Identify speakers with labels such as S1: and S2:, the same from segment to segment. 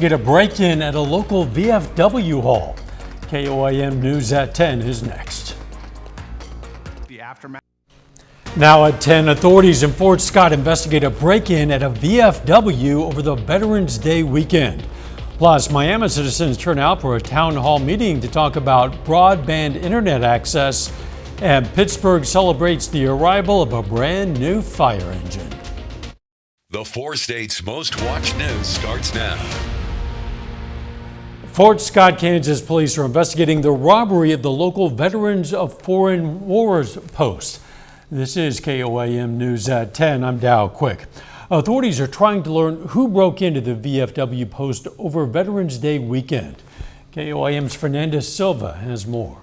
S1: Get a break-in at a local VFW hall. KOAM News at 10 is next.
S2: The aftermath.
S1: Now at 10, authorities in Fort Scott investigate a break-in at a VFW over the Veterans Day weekend. Plus, Miami citizens turn out for a town hall meeting to talk about broadband internet access, and Pittsburgh celebrates the arrival of a brand new fire engine.
S3: The 4 states' most watched news starts now.
S1: Fort Scott, Kansas police are investigating the robbery of the local Veterans of Foreign Wars post. This is KOAM News at 10. I'm Dow Quick. Authorities are trying to learn who broke into the VFW post over Veterans Day weekend. KOAM's Fernandez Silva has more.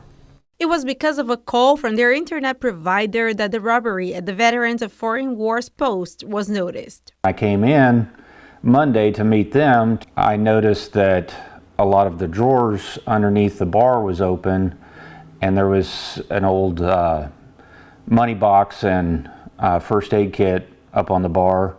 S4: It was because of a call from their internet provider that the robbery at the Veterans of Foreign Wars post was noticed.
S5: I came in Monday to meet them. I noticed that a lot of the drawers underneath the bar was open, and there was an old money box and first aid kit up on the bar.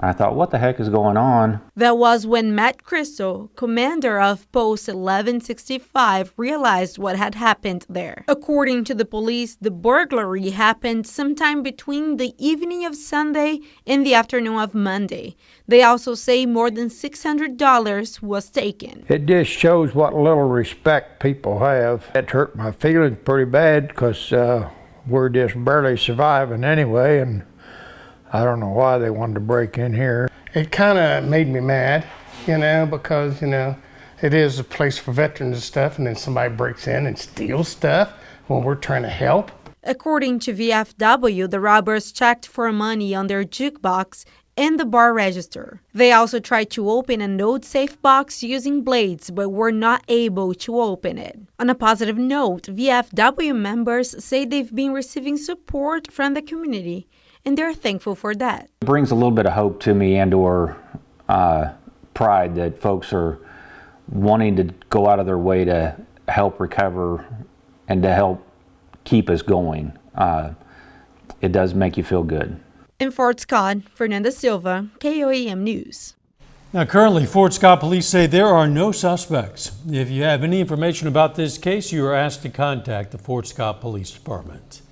S5: I thought, what the heck is going on?
S4: That was when Matt Crystal, commander of Post 1165, realized what had happened there. According to the police, the burglary happened sometime between the evening of Sunday and the afternoon of Monday. They also say more than $600 was taken.
S6: It just shows what little respect people have. It hurt my feelings pretty bad because we're just barely surviving anyway, and I don't know why they wanted to break in here.
S7: It kind of made me mad, because, it is a place for veterans and stuff, and then somebody breaks in and steals stuff when we're trying to help.
S4: According to VFW, the robbers checked for money on their jukebox and the bar register. They also tried to open a note-safe box using blades, but were not able to open it. On a positive note, VFW members say they've been receiving support from the community, and they're thankful for that.
S5: It brings a little bit of hope to me and/or pride that folks are wanting to go out of their way to help recover and to help keep us going. It does make you feel good.
S4: In Fort Scott, Fernandez Silva, KOAM News.
S1: Now, currently, Fort Scott police say there are no suspects. If you have any information about this case, you are asked to contact the Fort Scott Police Department.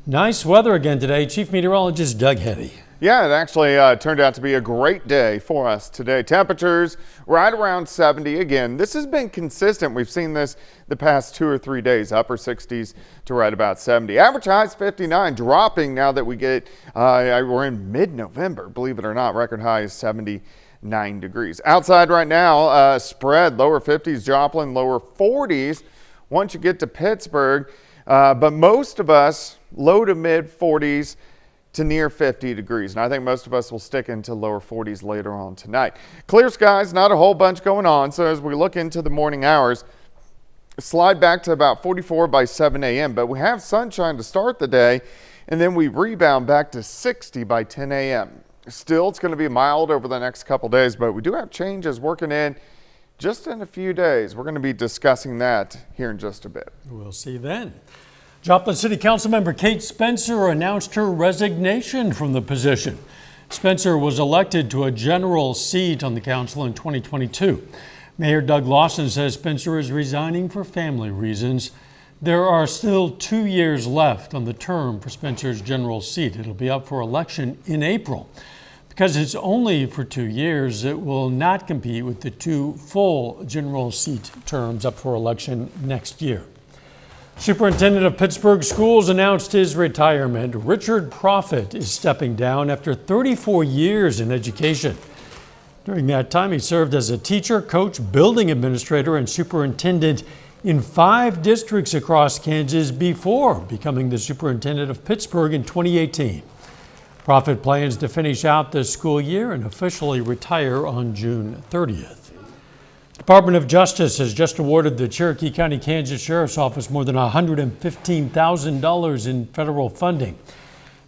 S1: Nice weather again today. Chief Meteorologist Doug Hetty.
S8: Yeah, it actually turned out to be a great day for us today. Temperatures right around 70 again. This has been consistent. We've seen this the past 2 or 3 days, upper 60s to right about 70. Average highs 59, dropping now that we get, we're in mid-November, believe it or not. Record high is 79 degrees. Outside right now, spread lower 50s, Joplin, lower 40s once you get to Pittsburgh. But most of us low to mid 40s to near 50 degrees. And I think most of us will stick into lower 40s later on tonight. Clear skies, not a whole bunch going on. So as we look into the morning hours, slide back to about 44 by 7 a.m. But we have sunshine to start the day, and then we rebound back to 60 by 10 a.m. Still, it's going to be mild over the next couple days, but we do have changes working in just in a few days. We're going to be discussing that here in just a bit.
S1: We'll see you then. Joplin City Council member Kate Spencer announced her resignation from the position. Spencer was elected to a general seat on the council in 2022. Mayor Doug Lawson says Spencer is resigning for family reasons. There are still 2 years left on the term for Spencer's general seat. It'll be up for election in April. Because it's only for 2 years, it will not compete with the 2 full general seat terms up for election next year. Superintendent of Pittsburgh Schools announced his retirement. Richard Proffitt is stepping down after 34 years in education. During that time, he served as a teacher, coach, building administrator, and superintendent in 5 districts across Kansas before becoming the superintendent of Pittsburgh in 2018. Proffitt plans to finish out the school year and officially retire on June 30th. The Department of Justice has just awarded the Cherokee County, Kansas Sheriff's Office more than $115,000 in federal funding.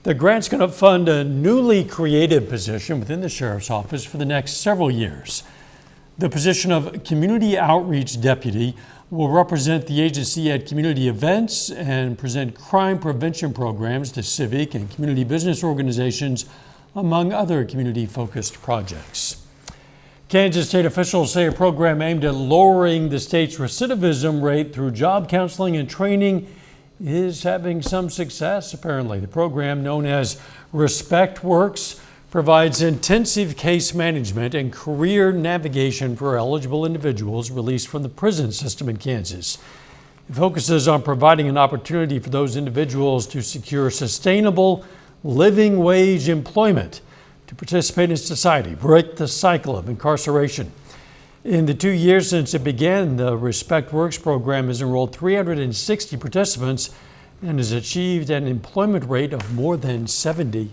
S1: The grant's going to fund a newly created position within the Sheriff's Office for the next several years. The position of Community Outreach Deputy will represent the agency at community events and present crime prevention programs to civic and community business organizations, among other community-focused projects. Kansas state officials say a program aimed at lowering the state's recidivism rate through job counseling and training is having some success, apparently. The program, known as Respect Works, provides intensive case management and career navigation for eligible individuals released from the prison system in Kansas. It focuses on providing an opportunity for those individuals to secure sustainable living wage employment, to participate in society, break the cycle of incarceration. In the 2 years since it began, the Respect Works program has enrolled 360 participants and has achieved an employment rate of more than 70%.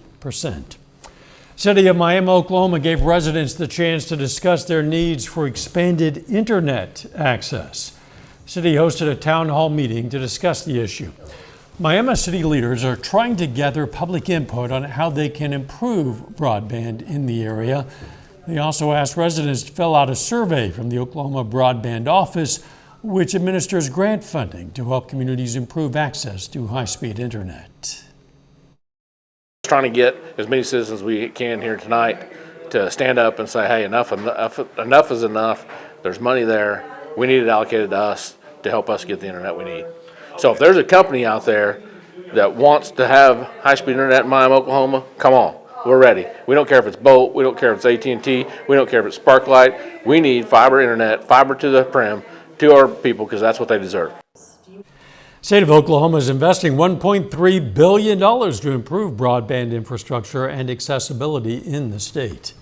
S1: City of Miami, Oklahoma gave residents the chance to discuss their needs for expanded internet access. The city hosted a town hall meeting to discuss the issue. Miami city leaders are trying to gather public input on how they can improve broadband in the area. They also asked residents to fill out a survey from the Oklahoma Broadband Office, which administers grant funding to help communities improve access to high-speed internet.
S9: Trying to get as many citizens as we can here tonight to stand up and say, hey, enough is enough. There's money there. We need it allocated to us to help us get the internet we need. So if there's a company out there that wants to have high-speed internet in Miami, Oklahoma, come on, we're ready. We don't care if it's Bolt, we don't care if it's AT&T, we don't care if it's Sparklight. We need fiber internet, fiber to the prim, to our people, because that's what they deserve.
S1: State of Oklahoma is investing $1.3 billion to improve broadband infrastructure and accessibility in the state.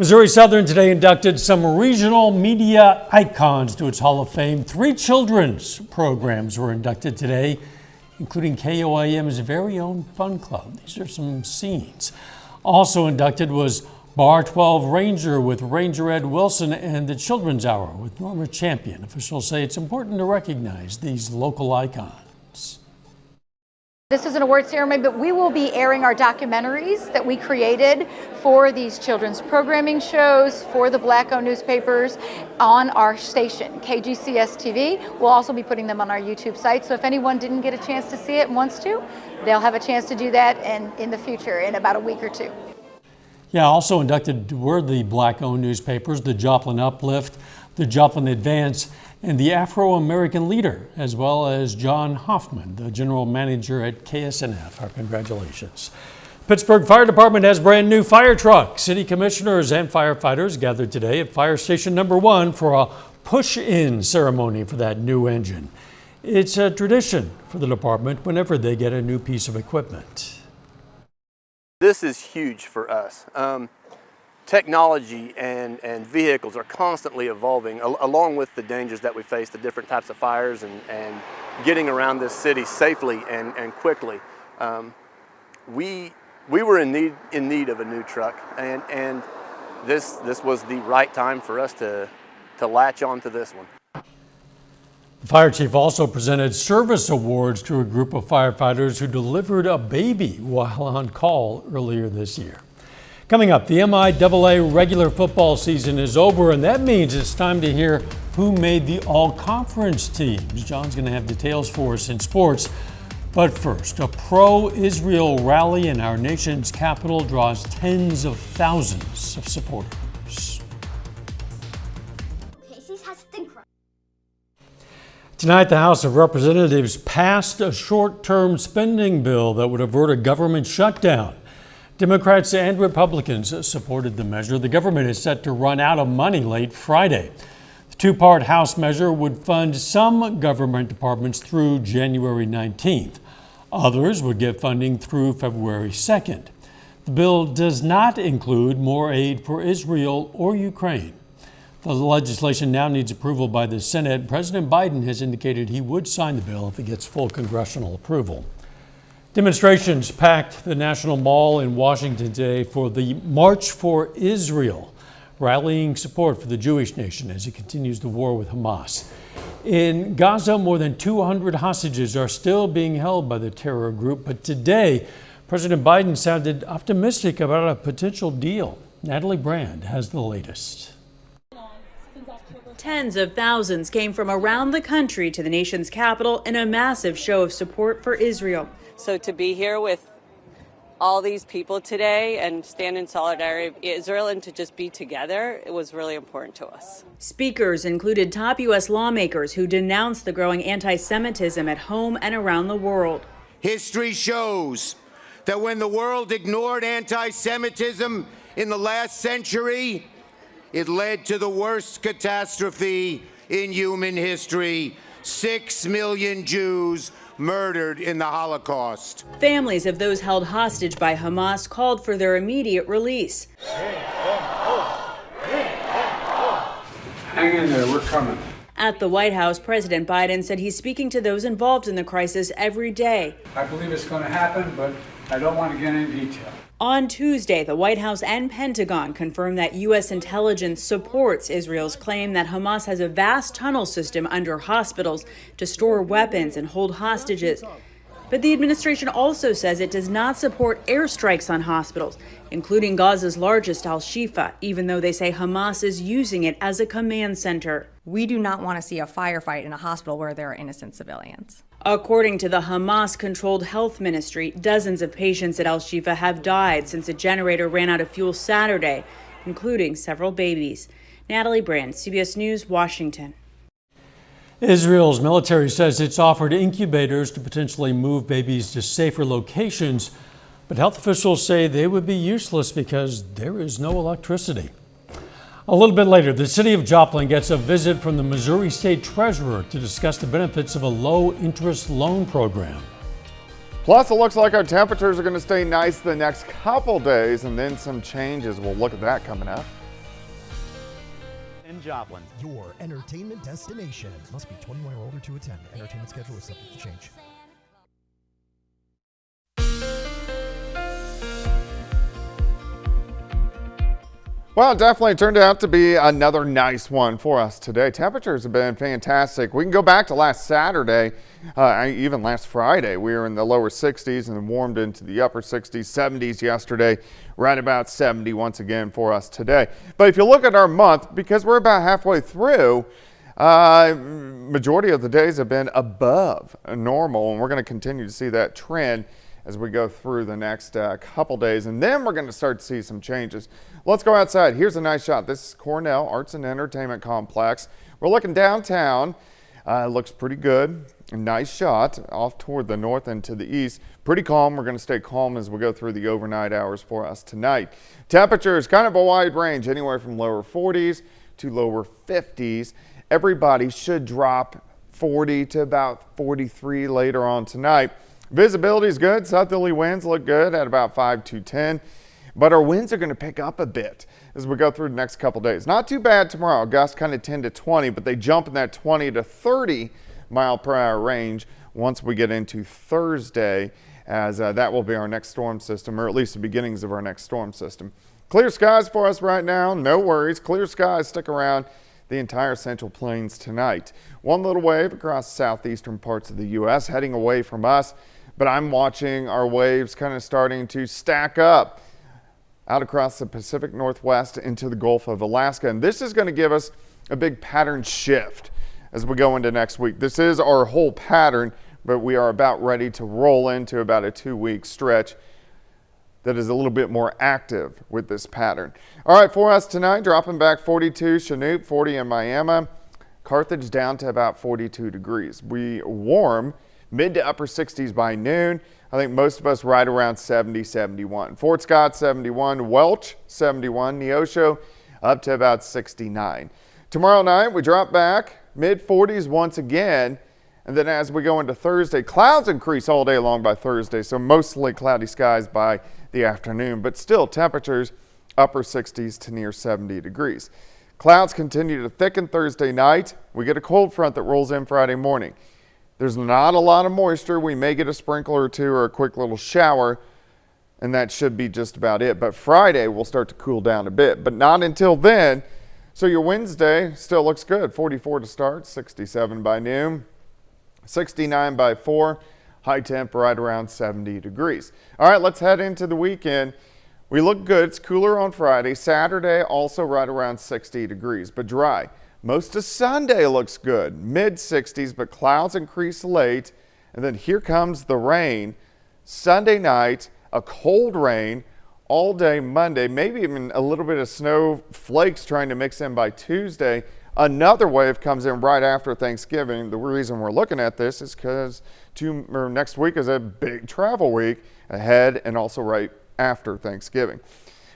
S1: Missouri Southern today inducted some regional media icons to its Hall of Fame. 3 children's programs were inducted today, including KOAM's very own Fun Club. These are some scenes. Also inducted was Bar 12 Ranger with Ranger Ed Wilson and the Children's Hour with Norma Champion. Officials say it's important to recognize these local icons.
S10: This is an award ceremony, but we will be airing our documentaries that we created for these children's programming shows, for the Black-owned newspapers on our station, KGCS TV. We'll also be putting them on our YouTube site, so if anyone didn't get a chance to see it and wants to, they'll have a chance to do that in the future, in about a week or 2.
S1: Yeah, also inducted were the Black-owned newspapers, the Joplin Uplift, the Joplin Advance, and the Afro-American Leader, as well as John Hoffman, the general manager at KSNF. Our congratulations. Pittsburgh Fire Department has brand new fire trucks. City commissioners and firefighters gathered today at Fire Station Number 1 for a push-in ceremony for that new engine. It's a tradition for the department whenever they get a new piece of equipment.
S11: This is huge for us. Technology and vehicles are constantly evolving, along with the dangers that we face, the different types of fires and getting around this city safely and quickly. We were in need of a new truck, and this was the right time for us to latch onto this one.
S1: The fire chief also presented service awards to a group of firefighters who delivered a baby while on call earlier this year. Coming up, the MIAA regular football season is over, and that means it's time to hear who made the all-conference teams. John's going to have details for us in sports. But first, a pro-Israel rally in our nation's capital draws tens of thousands of supporters. Tonight, the House of Representatives passed a short-term spending bill that would avert a government shutdown. Democrats and Republicans supported the measure. The government is set to run out of money late Friday. The 2-part House measure would fund some government departments through January 19th. Others would get funding through February 2nd. The bill does not include more aid for Israel or Ukraine. The legislation now needs approval by the Senate. President Biden has indicated he would sign the bill if it gets full congressional approval. Demonstrations packed the National Mall in Washington today for the March for Israel, rallying support for the Jewish nation as it continues the war with Hamas. In Gaza, more than 200 hostages are still being held by the terror group, but today, President Biden sounded optimistic about a potential deal. Natalie Brand has the latest.
S12: Tens of thousands came from around the country to the nation's capital in a massive show of support for Israel.
S13: So to be here with all these people today and stand in solidarity with Israel and to just be together. It was really important to us.
S12: Speakers included top U.S. lawmakers who denounced the growing anti-Semitism at home and around the world.
S14: History shows that when the world ignored anti-Semitism in the last century, it led to the worst catastrophe in human history. 6 million Jews murdered in the Holocaust.
S12: Families of those held hostage by Hamas called for their immediate release.
S6: Hang in there, we're coming.
S12: At the White House, President Biden said he's speaking to those involved in the crisis every day.
S6: I believe it's going to happen, but I don't want to get into detail.
S12: On Tuesday, the White House and Pentagon confirmed that U.S. intelligence supports Israel's claim that Hamas has a vast tunnel system under hospitals to store weapons and hold hostages. But the administration also says it does not support airstrikes on hospitals, including Gaza's largest Al-Shifa, even though they say Hamas is using it as a command center.
S15: We do not want to see a firefight in a hospital where there are innocent civilians.
S12: According to the Hamas-controlled health ministry, dozens of patients at Al-Shifa have died since a generator ran out of fuel Saturday, including several babies. Natalie Brand, CBS News, Washington.
S1: Israel's military says it's offered incubators to potentially move babies to safer locations, but health officials say they would be useless because there is no electricity. A little bit later, the city of Joplin gets a visit from the Missouri State Treasurer to discuss the benefits of a low-interest loan program.
S8: Plus, it looks like our temperatures are going to stay nice the next couple days, and then some changes. We'll look at that coming up.
S16: In Joplin, your entertainment destination. Must be 21 or older to attend. Entertainment schedule is subject to change.
S8: Well, it definitely turned out to be another nice one for us today. Temperatures have been fantastic. We can go back to last Saturday, even last Friday. We were in the lower 60s and then warmed into the upper 60s, 70s yesterday, right about 70 once again for us today. But if you look at our month, because we're about halfway through, majority of the days have been above normal, and we're going to continue to see that trend as we go through the next couple days, and then we're going to start to see some changes. Let's go outside. Here's a nice shot. This is Cornell Arts and Entertainment Complex. We're looking downtown. It looks pretty good. A nice shot off toward the north and to the east. Pretty calm. We're going to stay calm as we go through the overnight hours for us tonight. Temperatures kind of a wide range, anywhere from lower 40s to lower 50s. Everybody should drop 40 to about 43 later on tonight. Visibility is good. Southerly winds look good at about 5 to 10. But our winds are going to pick up a bit as we go through the next couple days. Not too bad tomorrow. Gusts kind of 10 to 20, but they jump in that 20 to 30 mile per hour range once we get into Thursday, as that will be our next storm system, or at least the beginnings of our next storm system. Clear skies for us right now. No worries. Clear skies stick around the entire Central Plains tonight. One little wave across southeastern parts of the U.S. heading away from us, but I'm watching our waves kind of starting to stack up out across the Pacific Northwest into the Gulf of Alaska. And this is going to give us a big pattern shift as we go into next week. This is our whole pattern, but we are about ready to roll into about a 2-week stretch that is a little bit more active with this pattern. All right, for us tonight, dropping back 42 Chinook, 40 in Miami, Carthage down to about 42 degrees. We warm mid to upper 60s by noon. I think most of us right around 70, 71. Fort Scott 71, Welch 71, Neosho up to about 69. Tomorrow night we drop back mid 40s once again, and then as we go into Thursday, clouds increase all day long by Thursday, so mostly cloudy skies by the afternoon, but still temperatures upper 60s to near 70 degrees. Clouds continue to thicken Thursday night. We get a cold front that rolls in Friday morning. There's not a lot of moisture. We may get a sprinkle or two or a quick little shower, and that should be just about it. But Friday will start to cool down a bit, but not until then. So your Wednesday still looks good. 44 to start, 67 by noon, 69 by 4, high temp right around 70 degrees. All right, let's head into the weekend. We look good. It's cooler on Friday. Saturday also right around 60 degrees, but dry. Most of Sunday looks good, mid-60s, but clouds increase late, and then here comes the rain. Sunday night, a cold rain all day Monday, maybe even a little bit of snow flakes trying to mix in by Tuesday. Another wave comes in right after Thanksgiving. The reason we're looking at this is because next week is a big travel week ahead and also right after Thanksgiving.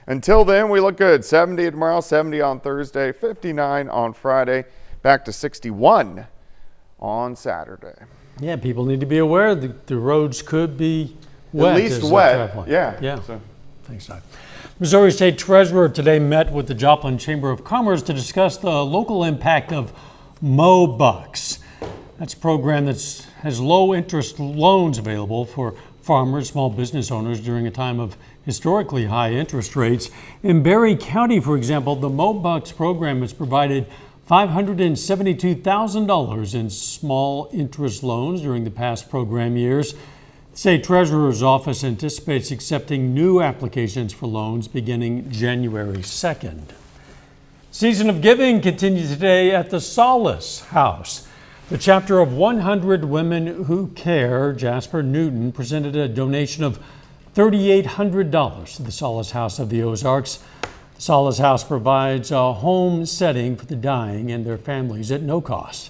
S8: Until then, we look good. 70 tomorrow, 70 on Thursday, 59 on Friday, back to 61 on Saturday.
S1: Yeah, people need to be aware that the roads could be wet.
S8: At least
S1: as they're
S8: wet,
S1: traveling.
S8: yeah.
S1: So. Thanks, Doc. Missouri State Treasurer today met with the Joplin Chamber of Commerce to discuss the local impact of MoBucks. That's a program that has low interest loans available for farmers, small business owners during a time of historically high interest rates. In Berry County, for example, the MoBucks program has provided $572,000 in small interest loans during the past program years. The State Treasurer's Office anticipates accepting new applications for loans beginning January 2nd. Season of Giving continues today at the Solace House. The chapter of 100 Women Who Care, Jasper Newton, presented a donation of $3,800 to the Solace House of the Ozarks. The Solace House provides a home setting for the dying and their families at no cost.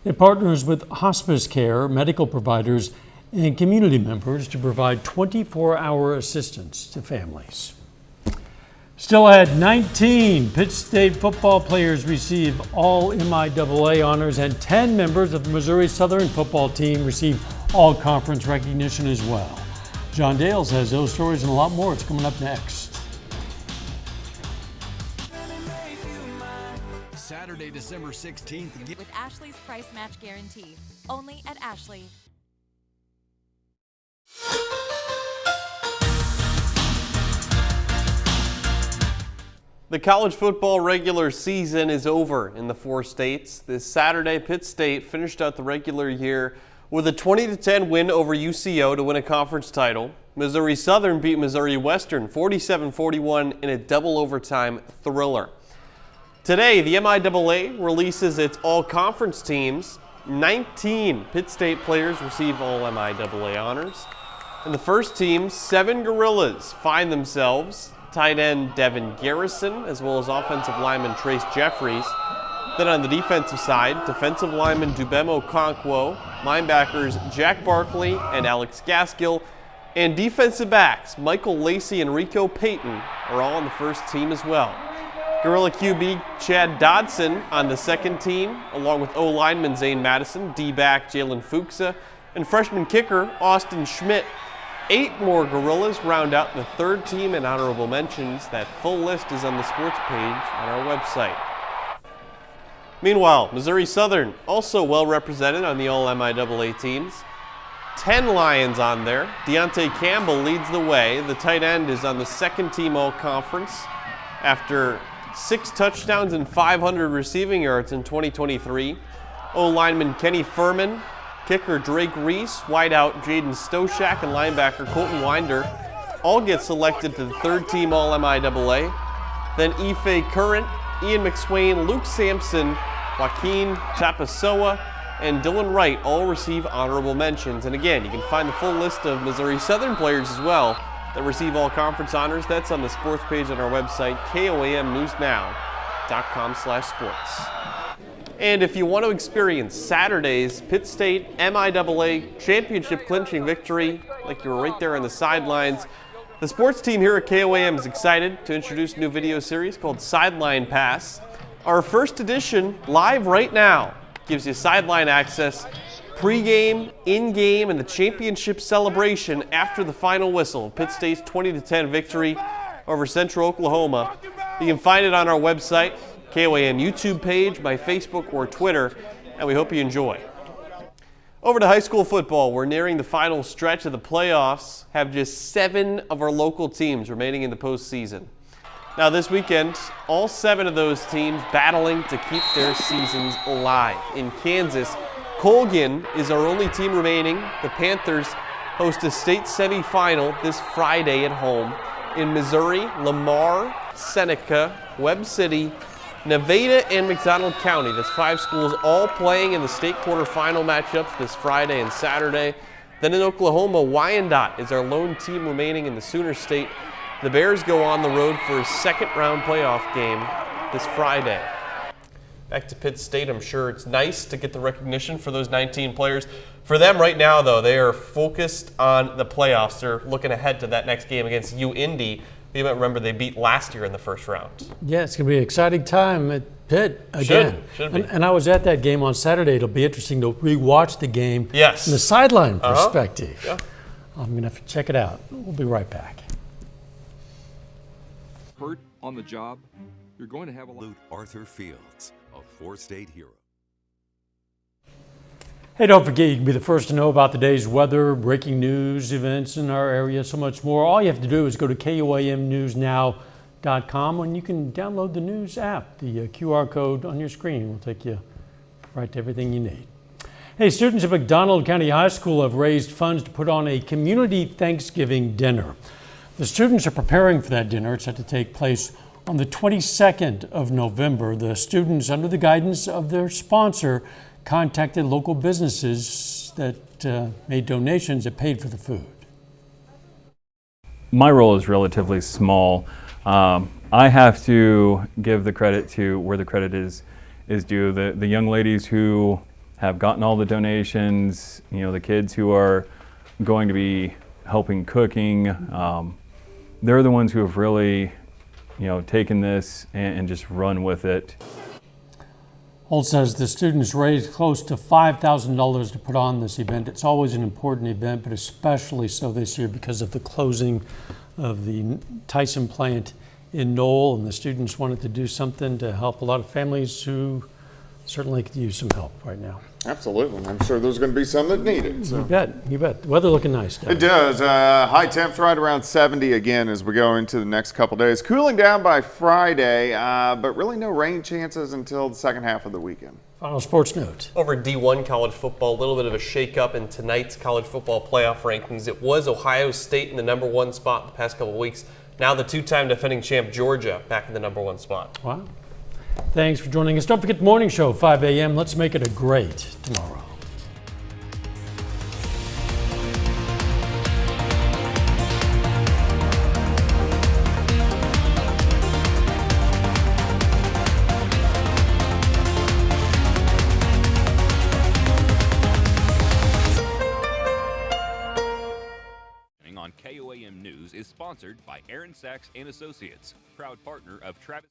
S1: It partners with hospice care, medical providers, and community members to provide 24-hour assistance to families. Still ahead, 19 Pitt State football players receive all MIAA honors, and 10 members of the Missouri Southern football team receive all-conference recognition as well. John Dales has those stories and a lot more. It's coming up next.
S17: Saturday, December 16th.
S18: With Ashley's price match guarantee, only at Ashley.
S19: The college football regular season is over in the 4 states. This Saturday, Pitt State finished out the regular year with a 20-10 win over UCO to win a conference title. Missouri Southern beat Missouri Western 47-41 in a double overtime thriller. Today, the MIAA releases its all-conference teams. 19 Pitt State players receive all MIAA honors. In the first team, 7 Gorillas find themselves. Tight end Devin Garrison, as well as offensive lineman Trace Jeffries. Then on the defensive side, defensive lineman Dubemo Conquo, linebackers Jack Barkley and Alex Gaskill, and defensive backs Michael Lacey and Rico Payton are all on the first team as well. Gorilla QB Chad Dodson on the second team, along with O-lineman Zane Madison, D-back Jalen Fuchsa, and freshman kicker Austin Schmidt. 8 more Gorillas round out the third team and honorable mentions. That full list is on the sports page on our website. Meanwhile, Missouri Southern also well represented on the all MIAA teams. 10 Lions on there. Deontay Campbell leads the way. The tight end is on the second team all conference after 6 touchdowns and 500 receiving yards in 2023. O-lineman Kenny Furman, kicker Drake Reese, wideout Jaden Stoshak, and linebacker Colton Winder all get selected to the third team all MIAA. Then Ife Current, Ian McSwain, Luke Sampson, Joaquin Tapasoa, and Dylan Wright all receive honorable mentions. And again, you can find the full list of Missouri Southern players as well that receive all conference honors. That's on the sports page on our website, KOAMnewsnow.com/sports. And if you want to experience Saturday's Pitt State MIAA championship clinching victory, like you're right there on the sidelines, the sports team here at KOAM is excited to introduce a new video series called Sideline Pass. Our first edition, live right now, gives you sideline access, pregame, in-game, and the championship celebration after the final whistle of Pitt State's 20-10 victory over Central Oklahoma. You can find it on our website, KOAM YouTube page, my Facebook, or Twitter, and we hope you enjoy. Over to high school football. We're nearing the final stretch of the playoffs, have just 7 of our local teams remaining in the postseason. Now this weekend, all 7 of those teams battling to keep their seasons alive. In Kansas, Colgan is our only team remaining. The Panthers host a state semifinal this Friday at home. In Missouri, Lamar, Seneca, Webb City, Nevada, and McDonald County. That's 5 schools all playing in the state quarterfinal matchups this Friday and Saturday. Then in Oklahoma, Wyandotte is our lone team remaining in the Sooner State. The Bears go on the road for a second-round playoff game this Friday. Back to Pitt State, I'm sure it's nice to get the recognition for those 19 players. For them right now, though, they are focused on the playoffs. They're looking ahead to that next game against UIndy. You might remember they beat last year in the first round.
S1: Yeah, it's going to be an exciting time at Pitt again.
S19: Should be.
S1: And I was at that game on Saturday. It'll be interesting to rewatch the game
S19: Yes.
S1: from the sideline perspective.
S19: Yeah.
S1: I'm going to have to check it out. We'll be right back.
S20: Hurt on the job, you're going to have a lot.
S3: Arthur Fields, a four-state hero.
S1: Hey, don't forget, you can be the first to know about the day's weather, breaking news, events in our area, so much more. All you have to do is go to KOAMnewsnow.com and you can download the news app. The QR code on your screen will take you right to everything you need. Hey, students at McDonald County High School have raised funds to put on a community Thanksgiving dinner. The students are preparing for that dinner. It's set to take place on the 22nd of November. The students, under the guidance of their sponsor, contacted local businesses that made donations that paid for the food.
S21: My role is relatively small. I have to give the credit to where the credit is due. The young ladies who have gotten all the donations, the kids who are going to be helping cooking, they're the ones who have really, taken this and just run with it.
S1: Holt says the students raised close to $5,000 to put on this event. It's always an important event, but especially so this year because of the closing of the Tyson plant in Knoll, and the students wanted to do something to help a lot of families who certainly could use some help right now.
S8: Absolutely. I'm sure there's going to be some that need it. So.
S1: You bet. The weather looking nice, guys.
S8: It does. High temps right around 70 again as we go into the next couple days. Cooling down by Friday, but really no rain chances until the second half of the weekend.
S1: Final sports note.
S19: Over D1 college football, a little bit of a shake-up in tonight's college football playoff rankings. It was Ohio State in the #1 spot the past couple of weeks. Now the two-time defending champ Georgia back in the #1 spot.
S1: Wow. Thanks for joining us. Don't forget the morning show, 5 a.m. Let's make it a great tomorrow.
S22: On KOAM News is sponsored by Aaron Sachs and Associates, proud partner of Travis.